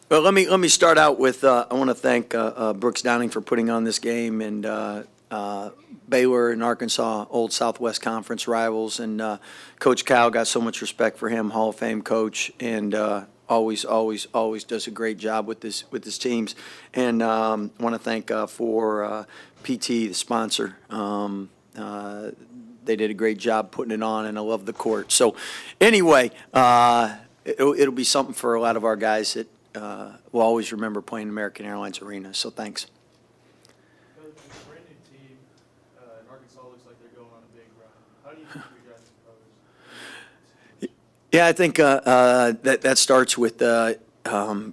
Well, let me start out with I want to thank Brooks Downing for putting on this game, and Baylor and Arkansas, old Southwest Conference rivals, and Coach Cal, got so much respect for him, Hall of Fame coach, and always does a great job with his teams. And want to thank for PT, the sponsor. They did a great job putting it on, and I love the court. So anyway, it'll be something for a lot of our guys that will always remember playing American Airlines Arena. So thanks. Coach, it's a brand new team, and Arkansas looks like they're going on a big run. How do you think you guys approach? Yeah, I think that starts with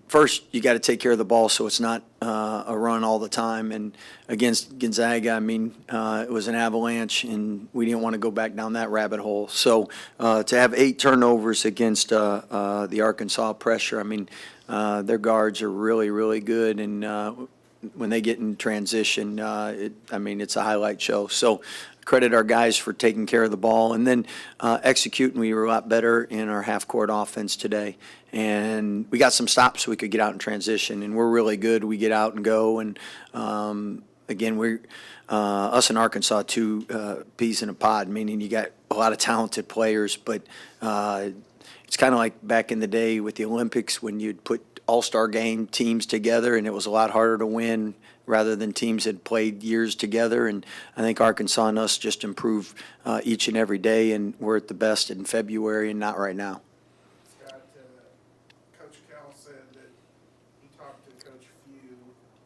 first you got to take care of the ball so it's not a run all the time. And against Gonzaga, I mean, it was an avalanche, and we didn't want to go back down that rabbit hole. So to have 8 turnovers against the Arkansas pressure, I mean, their guards are really good, and when they get in transition, I mean, it's a highlight show. So credit our guys for taking care of the ball, and then executing. We were a lot better in our half-court offense today, and we got some stops so we could get out in transition, and we're really good. We get out and go, and again, we're us in Arkansas, 2 peas in a pod, meaning you got a lot of talented players, but it's kind of like back in the day with the Olympics when you'd put all-star game teams together, and it was a lot harder to win rather than teams that played years together. And I think Arkansas and us just improve each and every day, and we're at the best in February and not right now. Scott, Coach Cal said that he talked to Coach Few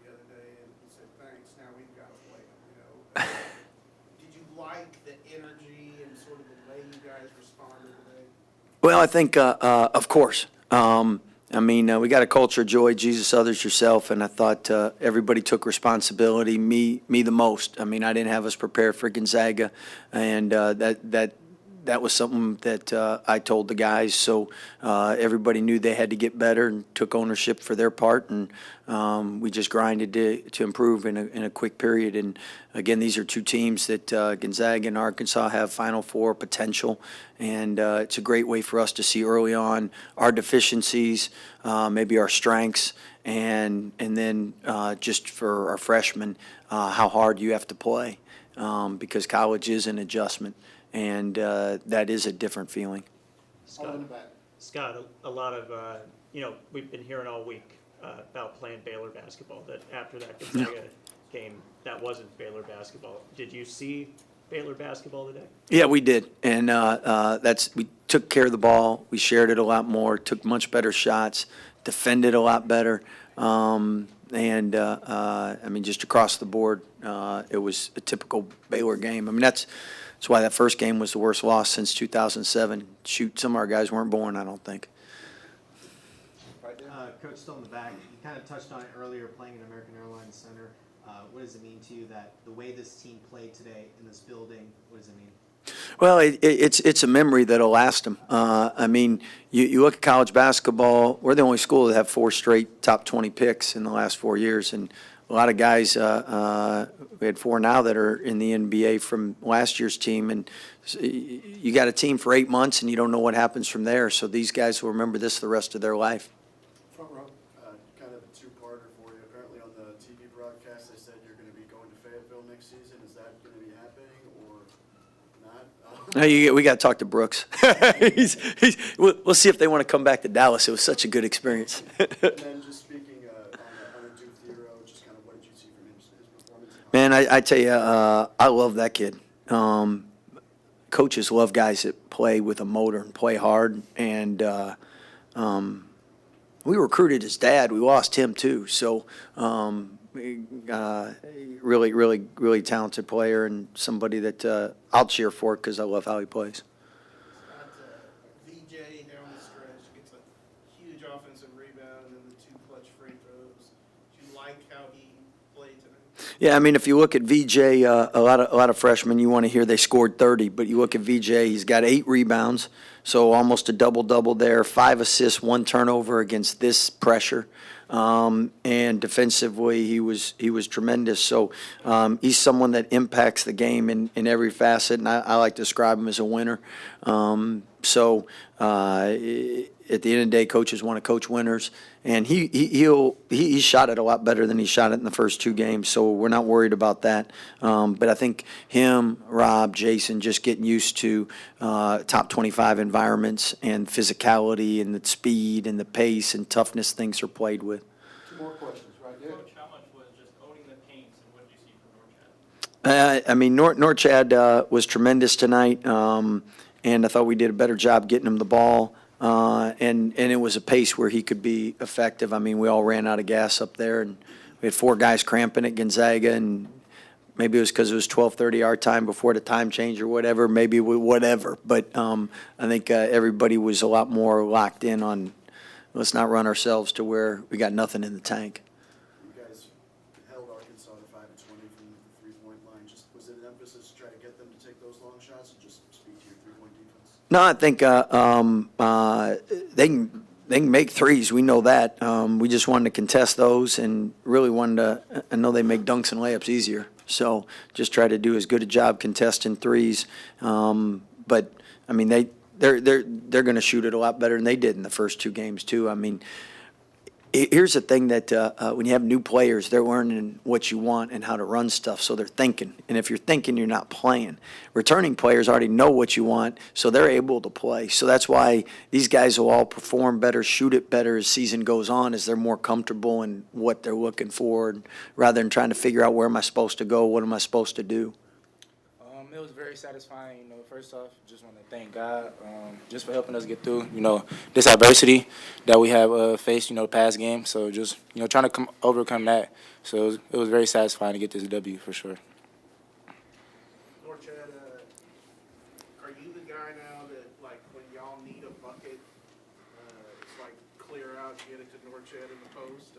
the other day, and he said, thanks, now we've got to play him, Did you like the energy and sort of the way you guys responded today? Well, I think, of course. I mean, we got a culture of joy, Jesus, others, yourself, and I thought everybody took responsibility, me the most. I mean, I didn't have us prepared for Gonzaga, and that was something that I told the guys. So everybody knew they had to get better and took ownership for their part, and we just grinded to improve in a quick period. And again, these are 2 teams that Gonzaga and Arkansas have Final Four potential, and it's a great way for us to see early on our deficiencies, maybe our strengths, and then just for our freshmen, how hard you have to play, because college is an adjustment. And that is a different feeling. Scott, a lot of, we've been hearing all week about playing Baylor basketball, that after that Gonzaga game, that wasn't Baylor basketball. Did you see Baylor basketball today? Yeah, we did. And we took care of the ball. We shared it a lot more, took much better shots, defended a lot better. I mean, just across the board, it was a typical Baylor game. I mean, that's why that first game was the worst loss since 2007. Shoot, some of our guys weren't born, I don't think. Coach, still in the back, you kind of touched on it earlier, playing at American Airlines Center. What does it mean to you that the way this team played today in this building, what does it mean? Well, it's a memory that'll last them. I mean, you look at college basketball, we're the only school that have 4 straight top 20 picks in the last 4 years, and a lot of guys, we had 4 now that are in the NBA from last year's team, and you got a team for 8 months and you don't know what happens from there. So these guys will remember this the rest of their life. Front row, kind of a 2-parter for you. Apparently on the TV broadcast they said you're going to be going to Fayetteville next season. Is that going to be happening or not? We got to talk to Brooks. We'll see if they want to come back to Dallas. It was such a good experience. And then just speaking on a Duke hero, just kind of what did you see from his performance? Man, I tell you, I love that kid. Coaches love guys that play with a motor and play hard. And we recruited his dad. We lost him too. So really talented player and somebody that I'll cheer for because I love how he plays. VJ down the stretch gets a huge offensive rebound and then the 2 clutch free throws. Do you like how he played tonight? Yeah, I mean, if you look at VJ, a lot of freshmen, you want to hear they scored 30, but you look at VJ, he's got 8 rebounds, so almost a double-double there, 5 assists, 1 turnover against this pressure. and defensively he was tremendous. So he's someone that impacts the game in every facet, and I like to describe him as a winner. So at the end of the day, coaches want to coach winners, and he shot it a lot better than he shot it in the first 2 games. So we're not worried about that. But I think him, Rob, Jason, just getting used to top 25 environments and physicality and the speed and the pace and toughness things are played with. 2 more questions, right there. Coach, how much was just owning the paints, and what did you see from Norchad? I mean, Norchad was tremendous tonight, and I thought we did a better job getting him the ball. And it was a pace where he could be effective. I mean, we all ran out of gas up there, and we had 4 guys cramping at Gonzaga, and maybe it was because it was 12:30 our time before the time change or whatever, maybe whatever. But I think everybody was a lot more locked in on let's not run ourselves to where we got nothing in the tank. You guys held Arkansas to 5 of 20 from the three-point line. Just was it an emphasis to try to get them to take those long shots, or just speak to your three-point defense? No, I think they can make threes. We know that. We just wanted to contest those and really wanted to. I know they make dunks and layups easier, so just try to do as good a job contesting threes. But I mean, they're going to shoot it a lot better than they did in the first 2 games too. I mean, here's the thing that when you have new players, they're learning what you want and how to run stuff, so they're thinking. And if you're thinking, you're not playing. Returning players already know what you want, so they're able to play. So that's why these guys will all perform better, shoot it better as season goes on, as they're more comfortable in what they're looking for, rather than trying to figure out where am I supposed to go, what am I supposed to do. It was very satisfying. First off, just want to thank God just for helping us get through, this adversity that we have faced, the past game. So just, trying to overcome that. So it was very satisfying to get this W for sure. Norchad, are you the guy now that, like, when y'all need a bucket, it's like clear out, get it to Norchad in the post?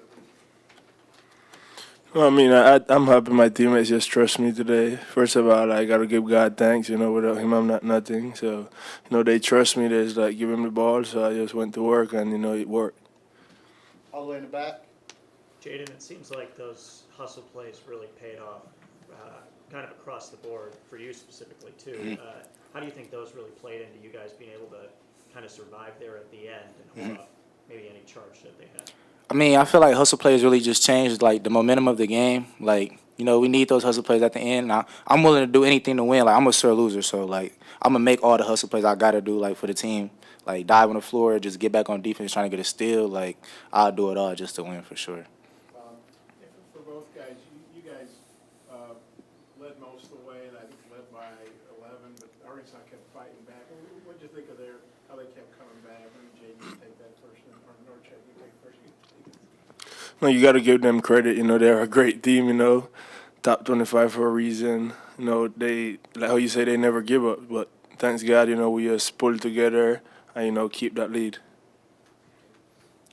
Well, I mean, I'm happy my teammates just trust me today. First of all, I got to give God thanks. Without him, I'm not nothing. So, they trust me. They just, give him the ball. So I just went to work, and, it worked. All the way in the back. Jayden, it seems like those hustle plays really paid off kind of across the board for you specifically, too. Mm-hmm. How do you think those really played into you guys being able to kind of survive there at the end and hold up maybe any charge that they had? I mean, I feel like hustle plays really just changed, the momentum of the game. We need those hustle plays at the end. I'm willing to do anything to win. I'm a sore loser, so, I'm going to make all the hustle plays I got to do, for the team. Dive on the floor, just get back on defense, trying to get a steal. I'll do it all just to win for sure. For both guys, you guys led most of the way, and I think led by 11, but Arkansas kept fighting back. What did you think of how they kept coming back? Jayden, you take that first, or Norchad, you take first. No, you got to give them credit. They're a great team, top 25 for a reason. They, like how you say, they never give up. But thanks God, we just pull together and, keep that lead.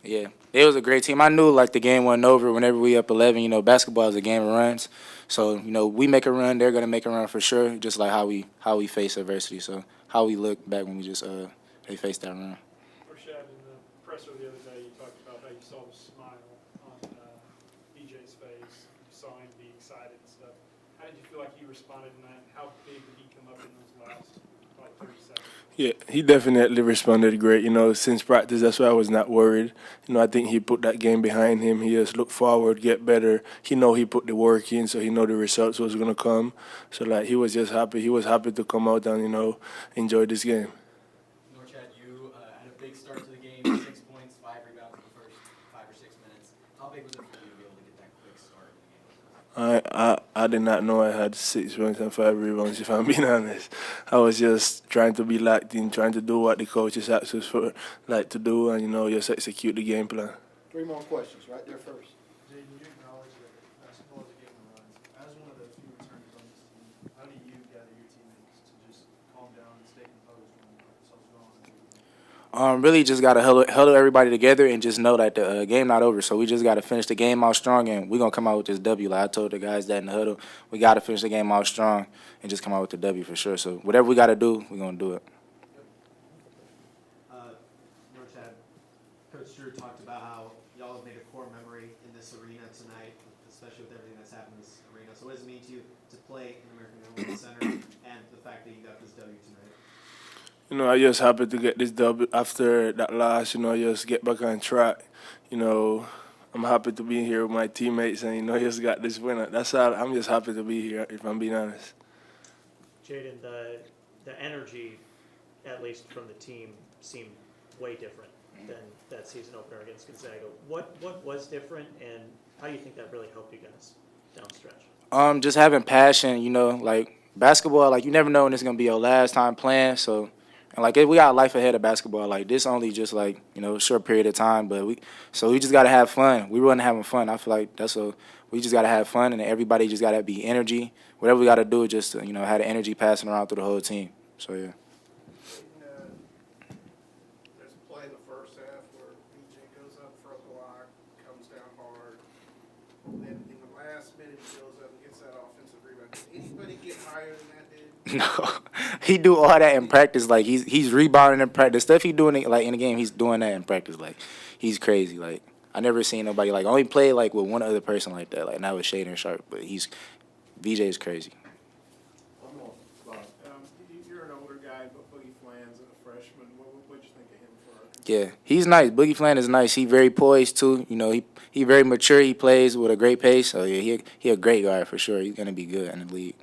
Yeah, it was a great team. I knew, the game wasn't over whenever we up 11. Basketball is a game of runs. So, we make a run, they're going to make a run for sure, just like how we face adversity. So, how we look back when we just they faced that run. Norchad, in the presser the other day, you talked about how you saw the smile on DJ's face. You saw him be excited and stuff. How did you feel like he responded in that? How big did he come up in those last, 30 seconds? Yeah, he definitely responded great. Since practice, that's why I was not worried. I think he put that game behind him. He just looked forward, get better. He put the work in, so he know the results was going to come. So, he was just happy. He was happy to come out and, enjoy this game. Norchad, you had a big start to the game, 6 points, 5 rebounds in the first 5 or 6 minutes. How big was it for you to be able to get that quick start in the game? I did not know I had 6 points and 5 rebounds, if I'm being honest. I was just trying to be locked in, trying to do what the coaches asked us for, to do, and, just execute the game plan. 3 more questions, right there first. Jayden, you acknowledge that basketball is a game of runs. As one of the few returners on this team, how do you gather your teammates to just calm down and stay composed when Arkansas is going? Really just got to huddle everybody together and just know that the game not over. So we just got to finish the game out strong, and we're going to come out with this W. Like I told the guys that in the huddle, we got to finish the game out strong and just come out with the W for sure. So whatever we got to do, we're going to do it. Norchad, Coach Drew talked about how y'all have made a core memory in this arena tonight, especially with everything that's happened in this arena. So what does it mean to you to play in American Airlines Center and the fact that you got this W tonight? You know, I just happy to get this dub after that loss. You know, just get back on track. You know, I'm happy to be here with my teammates, and you know, just got this win. That's all. I'm just happy to be here, if I'm being honest. Jayden, the energy, at least from the team, seemed way different than that season opener against Gonzaga. What was different, and how do you think that really helped you guys down the stretch? Just having passion, you know, like basketball, like you never know when it's gonna be your last time playing. So, and like we got life ahead of basketball. Like this only just like, you know, a short period of time, but we just gotta have fun. We wasn't having fun. I feel like we just gotta have fun, and everybody just gotta be energy. Whatever we gotta do, just to, you know, have the energy passing around through the whole team. So yeah. There's a play in the first half where BJ goes up for a block, comes down hard. Then in the last minute, he goes up and gets that offensive rebound. Did anybody get higher than that dude? No, he do all that in practice. Like he's rebounding in practice. Stuff he doing like in the game, he's doing that in practice. Like he's crazy. Like I never seen nobody like only play like with one other person like that. Like and that was Jayden Sharp, but VJ is crazy. You're an older guy, but Boogie Flan's a freshman. What'd you think of him for? Yeah, he's nice. Boogie Flan is nice. He very poised too. You know, he very mature. He plays with a great pace. So yeah, he a great guy for sure. He's gonna be good in the league.